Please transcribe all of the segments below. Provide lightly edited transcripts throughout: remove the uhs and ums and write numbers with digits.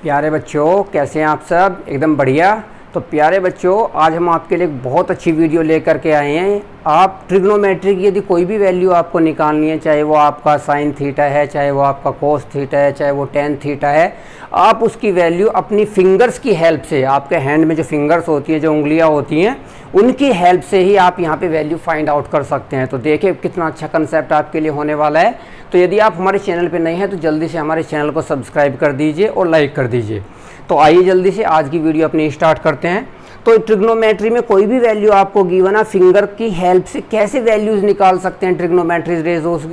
प्यारे बच्चों, कैसे हैं आप सब? एकदम बढ़िया। तो प्यारे बच्चों, आज हम आपके लिए एक बहुत अच्छी वीडियो लेकर के आए हैं। आप ट्रिग्नोमेट्री की यदि कोई भी वैल्यू आपको निकालनी है, चाहे वो आपका साइन थीटा है, चाहे वो आपका कोस थीटा है, चाहे वो टेन थीटा है, आप उसकी वैल्यू अपनी फिंगर्स की हेल्प से, आपके हैंड में जो फिंगर्स होती हैं, जो उंगलियां होती हैं, उनकी हेल्प से ही आप यहाँ पे वैल्यू फाइंड आउट कर सकते हैं। तो देखिए कितना अच्छा कंसेप्ट आपके लिए होने वाला है। तो यदि आप हमारे चैनल पे नए हैं तो जल्दी से हमारे चैनल को सब्सक्राइब कर दीजिए और लाइक कर दीजिए। तो आइए जल्दी से आज की वीडियो अपनी स्टार्ट करते हैं। तो ट्रिग्नोमेट्री में कोई भी वैल्यू आपको गिवन है, फिंगर की हेल्प से कैसे वैल्यूज़ निकाल सकते हैं ट्रिग्नोमेट्री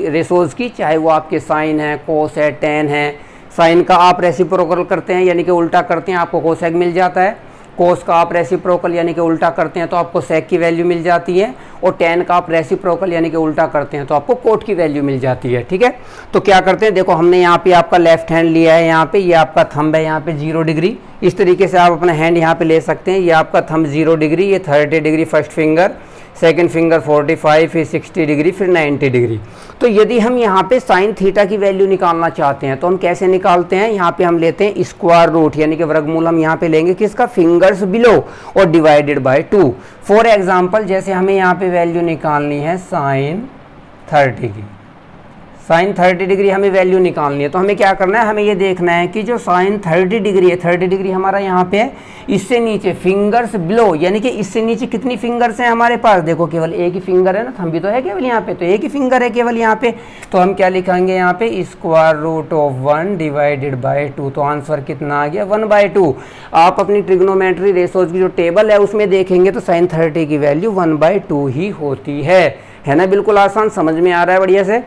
रेशोज़ की, चाहे वो आपके साइन है, कोस है, टेन है। साइन का आप रेसिप्रोकल करते हैं यानी कि उल्टा करते हैं, आपको कोसेक मिल जाता है। कोस का आप रेसिप्रोकल यानी कि उल्टा करते हैं तो आपको सेक की वैल्यू मिल जाती है। और टेन का आप रेसिप्रोकल यानी कि उल्टा करते हैं तो आपको कोट की वैल्यू मिल जाती है। ठीक है, तो क्या करते हैं, देखो हमने यहाँ पे आपका लेफ्ट हैंड लिया है, यहाँ पे ये आपका थंब है, यहाँ पे 0 डिग्री। इस तरीके से आप अपना हैंड यहाँ पे ले सकते हैं। ये आपका थंब 0 डिग्री, ये 30 degree first finger, second finger 45, फिर 60 डिग्री, फिर 90 डिग्री। तो यदि हम यहाँ पे साइन थीटा की वैल्यू निकालना चाहते हैं तो हम कैसे निकालते हैं, यहाँ पे हम लेते हैं स्क्वायर रूट यानी कि वर्गमूल हम यहाँ पे लेंगे किसका, फिंगर्स बिलो, और डिवाइडेड बाय 2। फॉर एग्जाम्पल जैसे हमें यहाँ पे वैल्यू निकालनी है साइन 30 की, साइन 30 डिग्री हमें वैल्यू निकालनी है। तो हमें क्या करना है, हमें ये देखना है कि जो साइन 30 डिग्री है, 30 डिग्री हमारा यहाँ पे है, इससे नीचे फिंगर्स बिलो यानी कि इससे नीचे कितनी फिंगर्स हैं हमारे पास, देखो केवल एक ही फिंगर है ना, थंब भी तो है केवल यहाँ पे, तो एक ही फिंगर है केवल यहाँ पे। तो हम क्या लिखेंगे यहाँ पे, square root of 1 divided by 2। तो आंसर कितना आ गया, 1/2। आप अपनी ट्रिग्नोमेट्री रेशोज की जो टेबल है उसमें देखेंगे तो साइन 30 की वैल्यू 1/2 ही होती है ना। बिल्कुल आसान, समझ में आ रहा है बढ़िया से।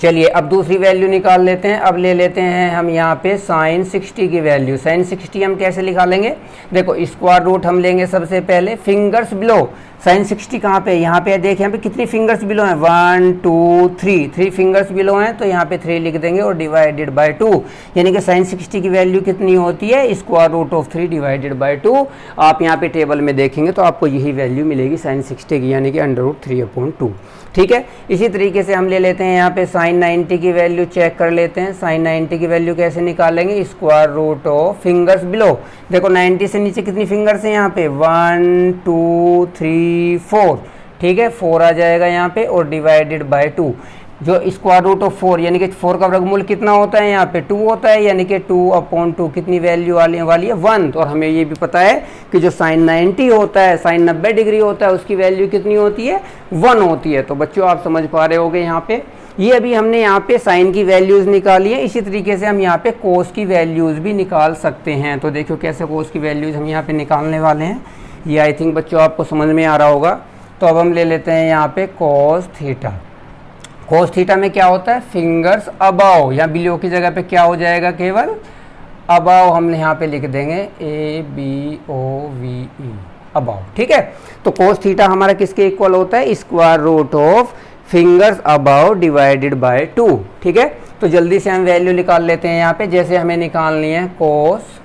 चलिए अब दूसरी वैल्यू निकाल लेते हैं। अब ले लेते हैं हम यहाँ पे साइन 60 की वैल्यू। साइन 60 हम कैसे निकालेंगे, देखो स्क्वायर रूट हम लेंगे सबसे पहले, फिंगर्स बिलो। साइन 60 कहाँ पे, यहाँ पे देखिए, यहाँ पे कितनी फिंगर्स बिलो हैं, 1 2 3, 3 फिंगर्स बिलो हैं, तो यहाँ पे 3 लिख देंगे और डिवाइडेड बाय 2, यानी कि साइन 60 की वैल्यू कितनी होती है, square root of 3 divided by 2। आप यहाँ पे टेबल में देखेंगे तो आपको यही वैल्यू मिलेगी साइन 60 की, यानी कि √3/2। ठीक है, इसी तरीके से हम ले लेते हैं यहाँ पे साइन 90 की वैल्यू चेक कर लेते हैं। साइन 90 की वैल्यू कैसे निकालेंगे, square root of fingers below. देखो 90 से नीचे कितनी फिंगर्स हैं यहाँ पे, 1 2 3 4। ठीक है, 4 आ जाएगा यहाँ पे और डिवाइडेड बाय 2। जो स्क्वायर रूट ऑफ 4 यानी कि 4 का वर्गमूल कितना होता है, यहाँ पे 2 होता है, यानी कि 2/2 कितनी वैल्यू आने वाली है, 1। और हमें ये भी पता है कि जो साइन 90 होता है, साइन 90 डिग्री होता है, उसकी वैल्यू कितनी होती है, 1 होती है। तो बच्चों आप समझ पा रहे होगे यहाँ पे, ये अभी हमने यहाँ पे साइन की वैल्यूज़ निकाली है। इसी तरीके से हम यहाँ पे कोस की वैल्यूज़ भी निकाल सकते हैं। तो देखो कैसे कोस की वैल्यूज़ हम यहाँ पे निकालने वाले हैं, ये आई थिंक बच्चों आपको समझ में आ रहा होगा। तो अब हम ले लेते हैं यहाँ पे कोस थीटा। कोस थीटा में क्या होता है, फिंगर्स अबाव, या बिलो की जगह पे क्या हो जाएगा, केवल अबाव हम यहाँ पे लिख देंगे, ABOVE, अबाव। ठीक है, तो कोस थीटा हमारा किसके इक्वल होता है, square root of fingers above divided by 2। ठीक है, तो जल्दी से हम वैल्यू निकाल लेते हैं यहाँ पे। जैसे हमें निकालनी है कोस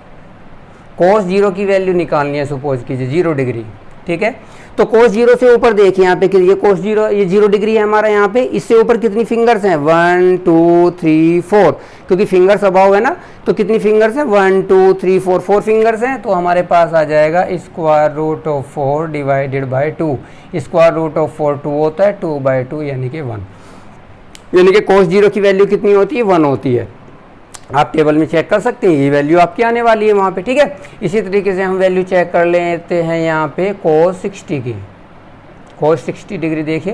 0 की वैल्यू निकालनी है, सपोज कीजिए 0 डिग्री। ठीक है, तो कोस 0 से ऊपर देखिए यहाँ पे कि ये कोस 0, ये 0 डिग्री है हमारा यहाँ पे, इससे ऊपर कितनी फिंगर्स हैं, 1 2 3 4, क्योंकि फिंगर्स अबाव है ना, तो कितनी फिंगर्स हैं, 1 2 3 4, 4 फिंगर्स हैं। तो हमारे पास आ जाएगा square root of 4 divided by 2। Square root of 4 2 होता है, 2/2 यानी कि 1, यानी कि कोस 0 की वैल्यू कितनी होती है, 1 होती है। आप टेबल में चेक कर सकते हैं, ये वैल्यू आपकी आने वाली है वहाँ पे। ठीक है, इसी तरीके से हम वैल्यू चेक कर लेते हैं यहाँ पे कोस 60 की। कोस 60 डिग्री देखिए,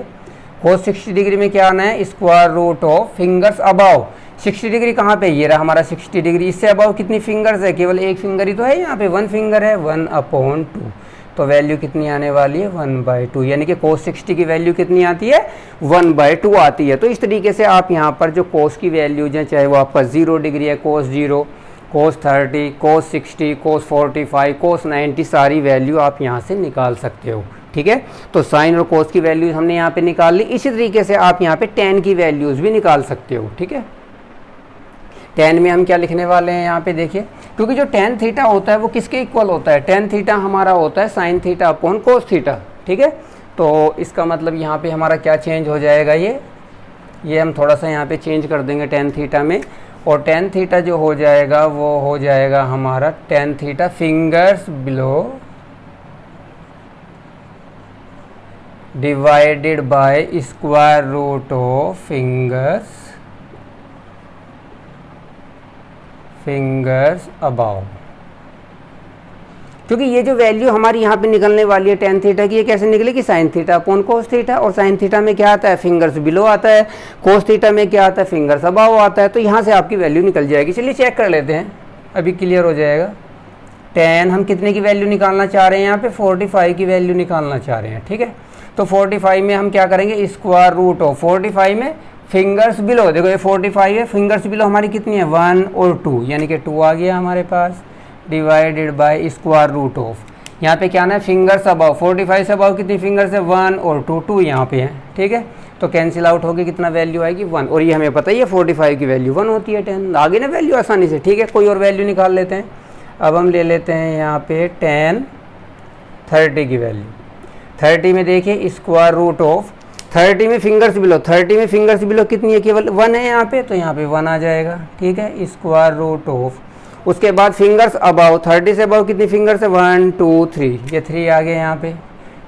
कोस 60 डिग्री में क्या आना है, square root of fingers above. 60 degree कहाँ पे, ये रहा हमारा 60 डिग्री, इससे अबाव कितनी फिंगर्स है, केवल एक फिंगर ही तो है यहाँ पे, 1 फिंगर है, 1/2। तो वैल्यू कितनी आने वाली है, 1/2, यानी कि कोस 60 की वैल्यू कितनी आती है, 1/2 आती है। तो इस तरीके से आप यहाँ पर जो कोस की वैल्यूज हैं, चाहे वो आपका 0 डिग्री है, कोस 0, कोस 30, कोस 60, कोस 45, कोस 90, सारी वैल्यू आप यहाँ से निकाल सकते हो। ठीक है, तो साइन और कोस की वैल्यूज हमने यहाँ पे निकाल ली। इसी तरीके से आप यहाँ पे टेन की वैल्यूज भी निकाल सकते हो। ठीक है, टेन में हम क्या लिखने वाले हैं यहाँ पे देखिए, क्योंकि जो टेन थीटा होता है वो किसके इक्वल होता है, टेन थीटा हमारा होता है sine theta upon cos theta. ठीक है, तो इसका मतलब यहाँ पे हमारा क्या चेंज हो जाएगा, ये हम थोड़ा सा यहाँ पे चेंज कर देंगे टेन थीटा में, और टेन थीटा जो हो जाएगा वो हो जाएगा हमारा tan theta fingers below divided by square root of fingers above. क्योंकि ये जो वैल्यू हमारी यहाँ पे निकलने वाली है टेन थीटा की, ये कैसे निकलेगी, sine theta upon cos theta, और साइन थीटा में क्या आता है, फिंगर्स बिलो आता है, कोस थीटा में क्या आता है, फिंगर्स अबाव आता है। तो यहाँ से आपकी वैल्यू निकल जाएगी। चलिए चेक कर लेते हैं, अभी क्लियर हो जाएगा। टेन हम कितने की वैल्यू निकालना चाह रहे हैं, यहाँ पे 45 की वैल्यू निकालना चाह रहे हैं, ठीक है। तो 45 में हम क्या करेंगे, स्क्वायर रूट ऑफ 45 में फिंगर्स बिलो, देखो ये 45 है, फिंगर्स बिलो हमारी कितनी है 1 और 2, यानी कि 2 आ गया हमारे पास, divided by square root of, यहाँ पे क्या ना है फिंगर्स अबाव, 45 से अबाव कितनी फिंगर्स है 1 और 2 यहाँ पे है, ठीक है। तो कैंसिल आउट होगी, कितना वैल्यू आएगी 1, और ये हमें पता ही है 45 की वैल्यू 1 होती है, 10 आगे ना वैल्यू आसानी से, ठीक है। कोई और वैल्यू निकाल लेते हैं। अब हम ले लेते हैं यहाँ पे 10 30 की वैल्यू। 30 में देखिए स्क्वायर रूट ऑफ 30 में फिंगर्स बिलो, 30 में फिंगर्स बिलो कितनी है, केवल 1 है यहाँ पे, तो यहाँ पे 1 आ जाएगा, ठीक है, स्क्वायर रूट ऑफ। उसके बाद फिंगर्स अबाव, 30 से अबाव कितनी फिंगर्स है 1 2 3, ये 3 आ गए यहाँ पे।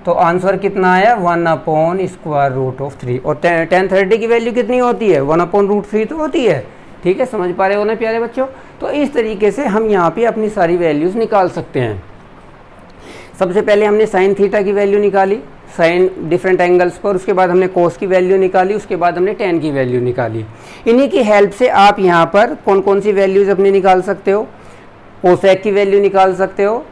तो आंसर कितना आया 1 अपॉन स्क्वायर रूट ऑफ 3। और 10 30 की वैल्यू कितनी होती है 1 अपॉन रूट 3 तो होती है, ठीक है। समझ पा रहे हो ना प्यारे बच्चों। तो इस तरीके से हम यहाँ पे अपनी सारी वैल्यूज़ निकाल सकते हैं। सबसे पहले हमने साइन थीटा की वैल्यू निकाली, साइन डिफरेंट एंगल्स पर, उसके बाद हमने कोस की वैल्यू निकाली, उसके बाद हमने टेन की वैल्यू निकाली। इन्हीं की हेल्प से आप यहाँ पर कौन कौन सी वैल्यूज़ अपनी निकाल सकते हो, कोसेक की वैल्यू निकाल सकते हो,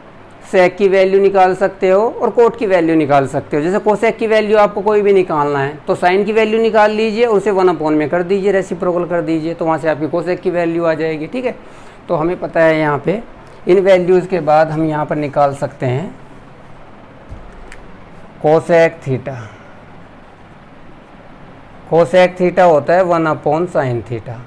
सेक की वैल्यू निकाल सकते हो, और कोट की वैल्यू निकाल सकते हो। जैसे कोसेक की वैल्यू आपको कोई भी निकालना है तो साइन की वैल्यू निकाल लीजिए और उसे 1 अपॉन में कर दीजिए, रेसिप्रोकल कर दीजिए, तो वहाँ से आपकी कोसेक की वैल्यू आ जाएगी, ठीक है। तो हमें पता है यहाँ पे इन वैल्यूज़ के बाद हम यहाँ पर निकाल सकते हैं कोसेक थीटा। कोसेक थीटा होता है 1 अपॉन साइन थीटा।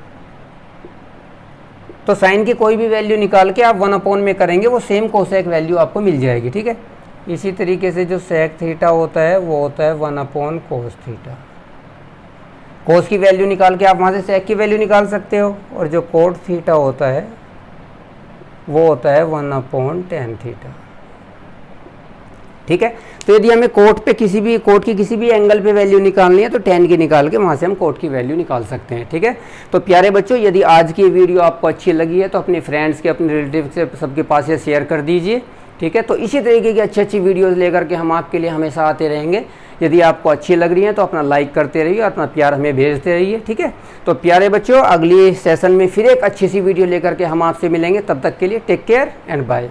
तो साइन की कोई भी वैल्यू निकाल के आप 1 अपॉन में करेंगे, वो सेम कोसेक वैल्यू आपको मिल जाएगी, ठीक है। इसी तरीके से जो सेक थीटा होता है वो होता है 1 अपॉन कोस थीटा। कोस की वैल्यू निकाल के आप वहाँ से सेक की वैल्यू निकाल सकते हो, और जो कोट थीटा होता है वो होता है 1 अपॉन टेन थीटा, ठीक है। तो यदि हमें कोट की किसी भी एंगल पे वैल्यू निकालनी है तो 10 की निकाल के वहाँ से हम कोट की वैल्यू निकाल सकते हैं, ठीक है। तो प्यारे बच्चों, यदि आज की वीडियो आपको अच्छी लगी है तो अपने फ्रेंड्स के, अपने रिलेटिव से सबके पास ये शेयर कर दीजिए, ठीक है। तो इसी तरीके की अच्छी वीडियोज़ लेकर के हम आपके लिए हमेशा आते रहेंगे। यदि आपको अच्छी लग रही है तो अपना लाइक करते रहिए, अपना प्यार हमें भेजते रहिए, ठीक है। तो प्यारे बच्चों, अगली सेशन में फिर एक अच्छी सी वीडियो लेकर के हम आपसे मिलेंगे। तब तक के लिए टेक केयर एंड बाय।